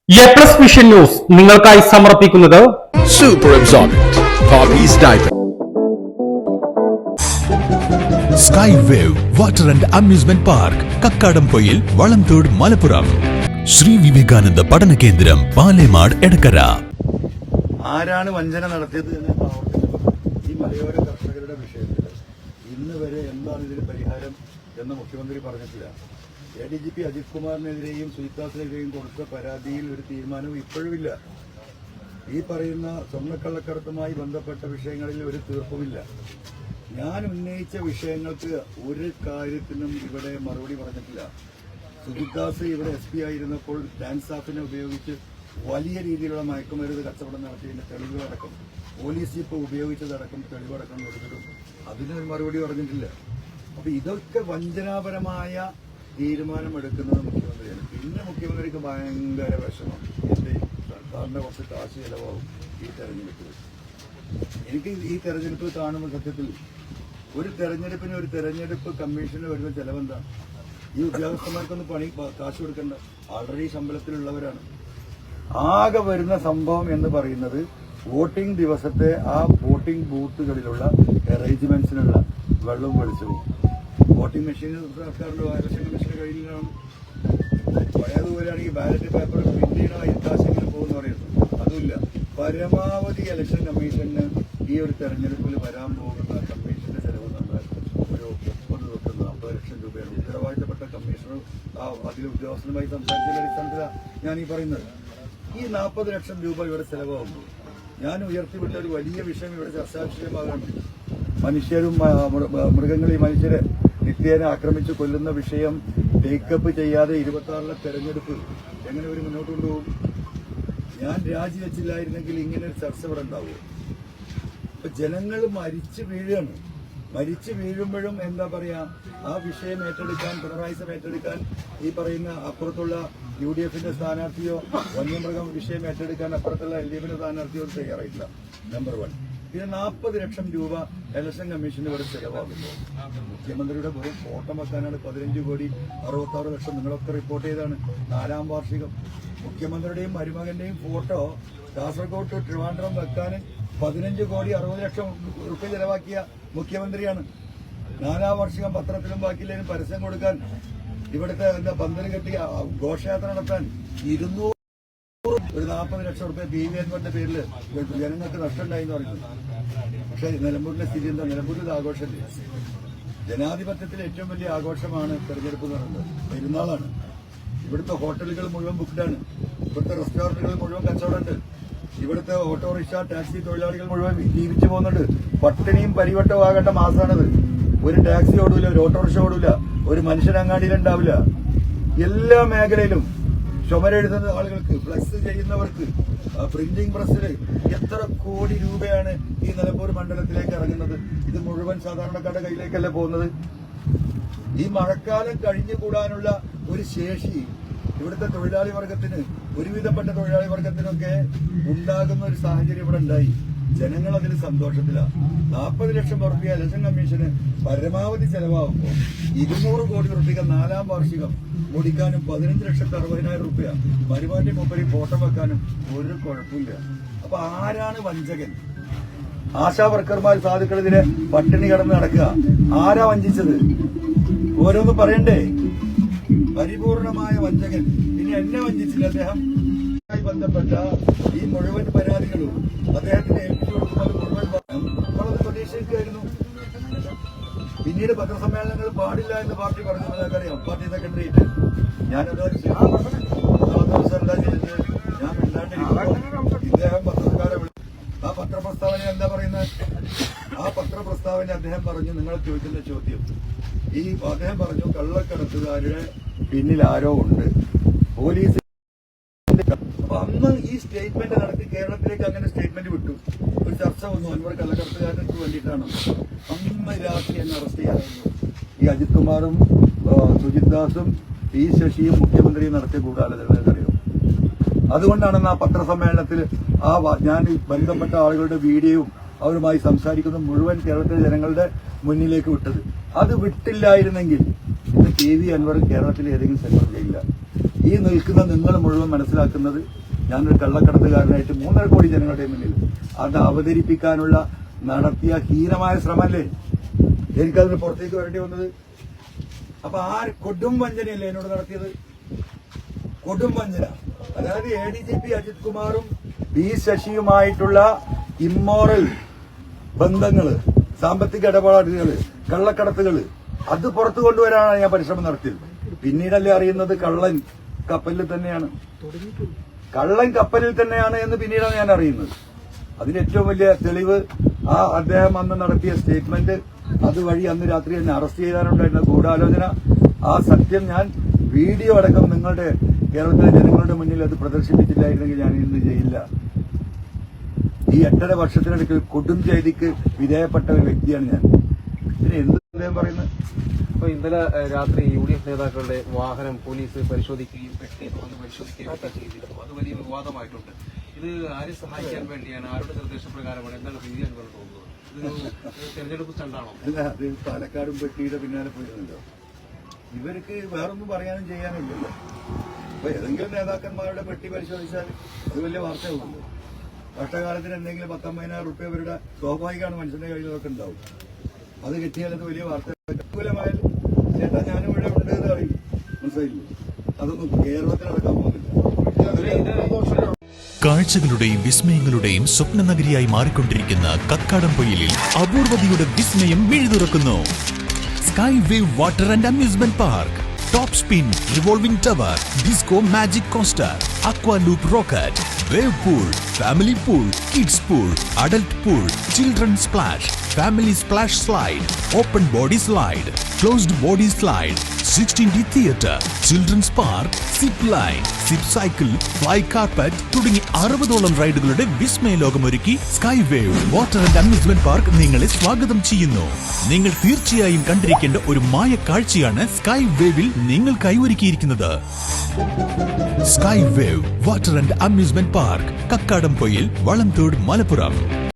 A+ vision news നിങ്ങൾക്കായി സമർപ്പിക്കുന്നത് Super Absorbent Poppy's Diaper. Sky Wave Water and Amusement Park, Kakkadampoyil, Valamthode, Malappuram. Shri Vivekananda പഠന കേന്ദ്രം, പാലേമാട്, എടക്കര. ആരാണ് വഞ്ചന നടത്തിയത് എന്ന് ഈ മലയോര കർഷകരുടെ വിഷയത്തിൽ ഇന്ന് വരെ എന്താണ് ഇതിന് പരിഹാരം എന്ന് മുഖ്യമന്ത്രി പറഞ്ഞിട്ടില്ല. ADGP അജിത് കുമാറിനെതിരെയും സുജിത്താസിനെതിരെയും കൊടുത്ത പരാതിയിൽ ഒരു തീരുമാനവും ഇപ്പോഴുമില്ല. ഈ പറയുന്ന സ്വർണ്ണക്കള്ളക്കടത്തുമായി ബന്ധപ്പെട്ട വിഷയങ്ങളിൽ ഒരു തീർപ്പുമില്ല. ഞാൻ ഉന്നയിച്ച വിഷയങ്ങൾക്ക് ഒരു കാര്യത്തിനും ഇവിടെ മറുപടി പറഞ്ഞിട്ടില്ല. സുജിത്താസ് ഇവിടെ SP ആയിരുന്നപ്പോൾ ഡാൻസ് സ്റ്റാഫിനെ ഉപയോഗിച്ച് വലിയ രീതിയിലുള്ള മയക്കുമരുന്ന് കച്ചവടം നടത്തിയതിന്റെ തെളിവുകളടക്കം, പോലീസ് ജീപ്പ് ഉപയോഗിച്ചതടക്കം തെളിവടക്കം കൊടുത്തിട്ടും അതിനൊരു മറുപടി പറഞ്ഞിട്ടില്ല. അപ്പൊ ഇതൊക്കെ വഞ്ചനാപരമായ തീരുമാനമെടുക്കുന്നത് മുഖ്യമന്ത്രിയാണ്. പിന്നെ മുഖ്യമന്ത്രിക്ക് ഭയങ്കര വിഷമം, എന്റെ സർക്കാരിന്റെ കുറച്ച് കാശ് ചെലവാകും ഈ തെരഞ്ഞെടുപ്പിൽ. എനിക്ക് ഈ തെരഞ്ഞെടുപ്പ് കാണുമ്പോൾ സത്യത്തിൽ ഒരു തെരഞ്ഞെടുപ്പ് കമ്മീഷന് വരുന്ന ചെലവെന്താ? ഈ ഉദ്യോഗസ്ഥന്മാർക്കൊന്ന് കാശ് കൊടുക്കണ്ട, ആൾറെഡി ശമ്പളത്തിലുള്ളവരാണ്. ആകെ വരുന്ന സംഭവം എന്ന് പറയുന്നത് വോട്ടിംഗ് ദിവസത്തെ ആ വോട്ടിംഗ് ബൂത്തുകളിലുള്ള അറേഞ്ച്മെന്റ്സിനുള്ള വെള്ളവും വെളിച്ചവും. വോട്ടിംഗ് മെഷീൻ സർക്കാരിന്റെ ഇലക്ഷൻ മെഷീന്റെ കയ്യിലാണ്. പഴയതുപോലെയാണെങ്കിൽ ബാലറ്റ് പേപ്പർ പ്രിന്റ് ചെയ്യണ കാശെങ്കിലും പോകുന്ന പറയുന്നത് അതുമില്ല. പരമാവധി ഇലക്ഷൻ കമ്മീഷന് ഈ ഒരു തെരഞ്ഞെടുപ്പിൽ വരാൻ പോകുന്ന കമ്മീഷന്റെ ചെലവ് നമ്മൾ ഒരു 30 തൊട്ട് 40 ലക്ഷം രൂപയാണ്. ഉത്തരവാദിത്തപ്പെട്ട കമ്മീഷണർ അതിൽ ഉദ്യോഗസ്ഥനുമായി സംസാരിച്ചതിന്റെ അടിസ്ഥാനത്തിലാണ് ഞാൻ ഈ പറയുന്നത്. ഈ 40 ലക്ഷം രൂപ ഇവിടെ ചെലവാകുമ്പോൾ ഞാൻ ഉയർത്തിവിട്ട ഒരു വലിയ വിഷയം ഇവിടെ ചർച്ചാ വിഷയമാകാണ്. മനുഷ്യരും മൃഗങ്ങളെയും മനുഷ്യരെ നിത്യേന ആക്രമിച്ച് കൊല്ലുന്ന വിഷയം ടേക്കപ്പ് ചെയ്യാതെ 26-ലെ തെരഞ്ഞെടുപ്പ് എങ്ങനെ ഒരു മുന്നോട്ട് കൊണ്ടുപോകും? ഞാൻ രാജിവെച്ചില്ലായിരുന്നെങ്കിൽ ഇങ്ങനെ ഒരു ചർച്ച ഇവിടെ ഉണ്ടാവുമോ? ഇപ്പൊ ജനങ്ങൾ മരിച്ചു വീഴുകയാണ്. മരിച്ചു വീഴുമ്പോഴും എന്താ പറയാ, ആ വിഷയം ഏറ്റെടുക്കാൻ, പിണറായി സാർ ഏറ്റെടുക്കാൻ ഈ പറയുന്ന അപ്പുറത്തുള്ള UDFന്റെ സ്ഥാനാർത്ഥിയോ വന്യമൃഗം വിഷയം ഏറ്റെടുക്കാൻ അപ്പുറത്തുള്ള LDFന്റെ സ്ഥാനാർത്ഥിയോ തയ്യാറായിട്ടില്ല. നമ്പർ 1. പിന്നെ 40 ലക്ഷം രൂപ ഇലക്ഷൻ കമ്മീഷന് ഇവിടെ ചെലവാകുമ്പോൾ മുഖ്യമന്ത്രിയുടെ വെറും ഫോട്ടോ വെക്കാനാണ് 15,66,00,000. നിങ്ങളൊക്കെ റിപ്പോർട്ട് ചെയ്താണ്. 4ാം വാർഷികം മുഖ്യമന്ത്രിയുടെയും മരുമകന്റെയും ഫോട്ടോ കാസർഗോഡ് ടു ട്രിവാൻഡ്രം വെക്കാൻ 15,60,00,000 രൂപ ചെലവാക്കിയ മുഖ്യമന്ത്രിയാണ്. 4ാം വാർഷികം പത്രത്തിലും ബാക്കിയില്ലേലും പരസ്യം കൊടുക്കാൻ, ഇവിടുത്തെ പന്തല് കെട്ടി ഘോഷയാത്ര നടത്താൻ 200 ഒരു 40 ലക്ഷം രൂപ PV അൻവറിന്റെ പേരിൽ ജനങ്ങൾക്ക് നഷ്ടമുണ്ടായി എന്ന് പറയുന്നത്. പക്ഷെ നിലമ്പൂരിലെ സ്ഥിതി എന്താ? നിലമ്പൂരിൽ ഇത് ആഘോഷമില്ല. ജനാധിപത്യത്തിലെ ഏറ്റവും വലിയ ആഘോഷമാണ് തെരഞ്ഞെടുപ്പ് എന്ന് പറയുന്നത്. പെരുന്നാളാണ്. ഇവിടുത്തെ ഹോട്ടലുകൾ മുഴുവൻ ബുക്ക്ഡാണ്. ഇവിടുത്തെ റെസ്റ്റോറന്റുകൾ മുഴുവൻ കച്ചവടമുണ്ട്. ഇവിടുത്തെ ഓട്ടോറിക്ഷ ടാക്സി തൊഴിലാളികൾ മുഴുവൻ ജീവിച്ചു പോകുന്നുണ്ട്. പട്ടിണിയും പരിവട്ടവും ആകേണ്ട മാസമാണിത്. ഒരു ടാക്സി ഓടൂല, ഒരു ഓട്ടോറിക്ഷ ഓടൂല, ഒരു മനുഷ്യനങ്ങാടിയിലുണ്ടാവില്ല. എല്ലാ മേഖലയിലും ചുമരെഴുതുന്ന ആളുകൾക്ക്, ഫ്ലക്സ് ചെയ്യുന്നവർക്ക്, പ്രിന്റിംഗ് പ്രസ്സില് എത്ര കോടി രൂപയാണ് ഈ നിലമ്പൂർ മണ്ഡലത്തിലേക്ക് ഇറങ്ങുന്നത്? ഇത് മുഴുവൻ സാധാരണക്കാരുടെ കയ്യിലേക്കല്ല പോകുന്നത്. ഈ മഴക്കാലം കഴിഞ്ഞുകൂടാനുള്ള ഒരു ശേഷി ഇവിടുത്തെ തൊഴിലാളി വർഗത്തിന്, ഒരുവിധപ്പെട്ട തൊഴിലാളി വർഗത്തിനൊക്കെ ഉണ്ടാകുന്ന ഒരു സാഹചര്യം ഇവിടെ ഉണ്ടായി. ജനങ്ങൾ അതിന് സന്തോഷത്തിലാണ്. 40 ലക്ഷം രൂപ ഇലക്ഷൻ കമ്മീഷന് പരമാവധി ചെലവാകുമ്പോൾ 200 കോടി രൂപ 4ാം വാർഷികം മുടിക്കാനും 15,60,000 രൂപ മരുമാന്റെ മുപ്പരി ഫോട്ടോ വെക്കാനും ഒരു കുഴപ്പമില്ല. അപ്പൊ ആരാണ് വഞ്ചകൻ? ആശാ വർക്കർമാർ സാധുക്കളെതിരെ പട്ടിണി കിടന്ന് നടക്കുക. ആരാ വഞ്ചിച്ചത്? ഓരോന്ന് പറയണ്ടേ? പരിപൂർണമായ വഞ്ചകൻ. ഇനി എന്നെ വഞ്ചിച്ചില്ല അദ്ദേഹം. ബന്ധപ്പെട്ട ഈ മുഴുവൻ പരാതികളും അദ്ദേഹത്തിന് ഏൽപ്പിച്ചു കൊടുക്കുന്നത് മുഴുവൻ നമ്മളത് പ്രതീക്ഷിക്കുകയായിരുന്നു. പിന്നീട് പത്രസമ്മേളനങ്ങൾ പാടില്ല എന്ന് പാർട്ടി പറഞ്ഞു. നിങ്ങൾക്കറിയാം, പാർട്ടി സെക്രട്ടറിയേറ്റ്. ഞാനത് ദിവസം എന്താ ചെയ്തത്? ഞാൻ മിണ്ടാണ്ടിരിക്കുമ്പോൾ ഇദ്ദേഹം പത്രക്കാരെ വിളിച്ചു. ആ പത്രപ്രസ്താവന എന്താ പറയുന്നത്? ആ പത്രപ്രസ്താവന അദ്ദേഹം പറഞ്ഞു, നിങ്ങൾ ചോദിക്കുന്ന ചോദ്യം, അദ്ദേഹം പറഞ്ഞു കള്ളക്കടത്തുകാരുടെ പിന്നിൽ ആരോ ഉണ്ട്, പോലീസ്. അപ്പൊ അന്ന് ഈ സ്റ്റേറ്റ്മെന്റ് നടത്തി കേരളത്തിലേക്ക് അങ്ങനെ സ്റ്റേറ്റ്മെന്റ് വിട്ടു. ഒരു ചർച്ച വന്നു, അൻവർ കള്ളക്കടത്തുകാരനക്ക് വേണ്ടിയിട്ടാണ്. അന്ന് രാത്രി എന്നെ അറസ്റ്റ് ചെയ്യാറുണ്ട്. ഈ അജിത് കുമാറും സുജിത് ദാസും ശശിയും മുഖ്യമന്ത്രിയും നടത്തിയ ഗൂഢാലോചനകൾക്കറിയും. അതുകൊണ്ടാണെന്ന് ആ പത്രസമ്മേളനത്തിൽ ഞാൻ ബന്ധപ്പെട്ട ആളുകളുടെ വീഡിയോയും അവരുമായി സംസാരിക്കുന്ന മുഴുവൻ കേരളത്തിലെ ജനങ്ങളുടെ മുന്നിലേക്ക് വിട്ടത്. അത് വിട്ടില്ലായിരുന്നെങ്കിൽ ഇന്ന് KV അൻവർ കേരളത്തിലെ ഏതെങ്കിലും സെന്റർ ചെയ്യില്ല. ഈ നിൽക്കുന്ന നിങ്ങൾ മുഴുവൻ മനസ്സിലാക്കുന്നത് ഞാനൊരു കള്ളക്കടത്തുകാരനായിട്ട് 3.5 കോടി ജനങ്ങളുടെ മുന്നിൽ അത് അവതരിപ്പിക്കാനുള്ള നടത്തിയ ഹീനമായ ശ്രമമല്ലേ എനിക്കതിന് പുറത്തേക്ക് വരേണ്ടി വന്നത്. അപ്പൊ ആ കൊടും വഞ്ചനയല്ലേ എന്നോട് നടത്തിയത്, കൊടും വഞ്ചന. അതായത് ADGP അജിത് കുമാറും B ശശിയുമായിട്ടുള്ള ഇമ്മോറൽ ബന്ധങ്ങള്, സാമ്പത്തിക ഇടപാടുകള്, കള്ളക്കടത്തുകള് അത് പുറത്തു കൊണ്ടുവരാനാണ് ഞാൻ പരിശ്രമം നടത്തിയത്. പിന്നീടല്ലേ അറിയുന്നത് കള്ളൻ കപ്പലിൽ തന്നെയാണ് എന്ന് പിന്നീടാണ് ഞാൻ അറിയുന്നത്. അതിന് ഏറ്റവും വലിയ തെളിവ് അദ്ദേഹം അന്ന് നടത്തിയ സ്റ്റേറ്റ്മെന്റ്, അതുവഴി അന്ന് രാത്രി എന്നെ അറസ്റ്റ് ചെയ്യാനുണ്ടായിരുന്ന ഗൂഢാലോചന, ആ സത്യം ഞാൻ വീഡിയോ അടക്കം നിങ്ങളുടെ കേരളത്തിലെ ജനങ്ങളുടെ മുന്നിൽ അത് പ്രദർശിപ്പിച്ചില്ലായിരുന്നെങ്കിൽ ഞാൻ ഇന്ന് ചെയ്യില്ല. ഈ 8.5 വർഷത്തിനിടയ്ക്ക് കൊടും ചെയ്തിക്ക് വിധേയപ്പെട്ട ഒരു വ്യക്തിയാണ് ഞാൻ. ഇതിന് എന്ത് അദ്ദേഹം പറയുന്നത്? അപ്പൊ ഇന്നലെ രാത്രി UDF നേതാക്കളുടെ വാഹനം പോലീസ് പരിശോധിക്കുകയും പെട്ടി തുറന്ന് പരിശോധിക്കുകയും ഒക്കെ ചെയ്തിരുന്നു. അത് വലിയ വിവാദമായിട്ടുണ്ട്. ഇത് ആരെ സഹായിക്കാൻ വേണ്ടിയാണ്, ആരുടെ നിർദ്ദേശപ്രകാരമാണ്, എന്താണ് ചെയ്യാൻ തോന്നുന്നത്? ഇതൊരു തെരഞ്ഞെടുപ്പ് സ്റ്റണ്ടാണോ? അല്ല, അത് പാലക്കാടും പെട്ടിയുടെ പിന്നാലെ പോയിരുന്നല്ലോ. ഇവർക്ക് വേറൊന്നും പറയാനും ചെയ്യാനില്ലല്ലോ. അപ്പൊ ഏതെങ്കിലും നേതാക്കന്മാരുടെ പെട്ടി പരിശോധിച്ചാൽ അത് വലിയ വാർത്തയാവുമല്ലോ. കഷ്ടകാലത്തിന് എന്തെങ്കിലും 10-15,000 റുപ്യ അവരുടെ സ്വാഭാവികമാണ് മനുഷ്യന്റെ കയ്യിലൊക്കെ ഉണ്ടാവും. അത് കിട്ടിയാൽ അത് വലിയ വാർത്ത. അനുകൂലമായാൽ ചേട്ടാ ഞാനും ഇവിടെ ഉണ്ട് എന്ന് അറിയും, മനസ്സിലായില്ലേ? അതൊന്നും കേരളത്തിലടക്കാൻ പോകുന്നില്ല. കാഴ്ചകളുടെയും വിസ്മയങ്ങളുടെയും സ്വപ്നനഗരിയായി മാറിക്കൊണ്ടിരിക്കുന്ന കക്കാടംപൊയിലിൽ അപൂർവതയുടെ വിസ്മയം മിഴിതുറക്കുന്നു. Sky wave water and amusement park, top spin, revolving tower, disco magic coaster, aqua loop rocket, wave pool, family pool, kids pool, adult pool, children splash, family splash slide, open body slide, closed body slide, 16D theatre, children's park, zip line, zip cycle, fly carpet തുടങ്ങി 60ഓളം റൈഡുകളുടെ വിസ്മയ ലോകമൊരുക്കി sky wave water and amusement park നിങ്ങളെ സ്വാഗതം ചെയ്യുന്നു. നിങ്ങൾ തീർച്ചയായും കണ്ടിരിക്കേണ്ട ഒരു മായ കാഴ്ചയാണ് സ്കൈ വേവിൽ നിങ്ങൾക്കായി ഒരുക്കിയിരിക്കുന്നത്. Sky wave water and amusement park, Kakkadampoyil, Valamthode, Malappuram.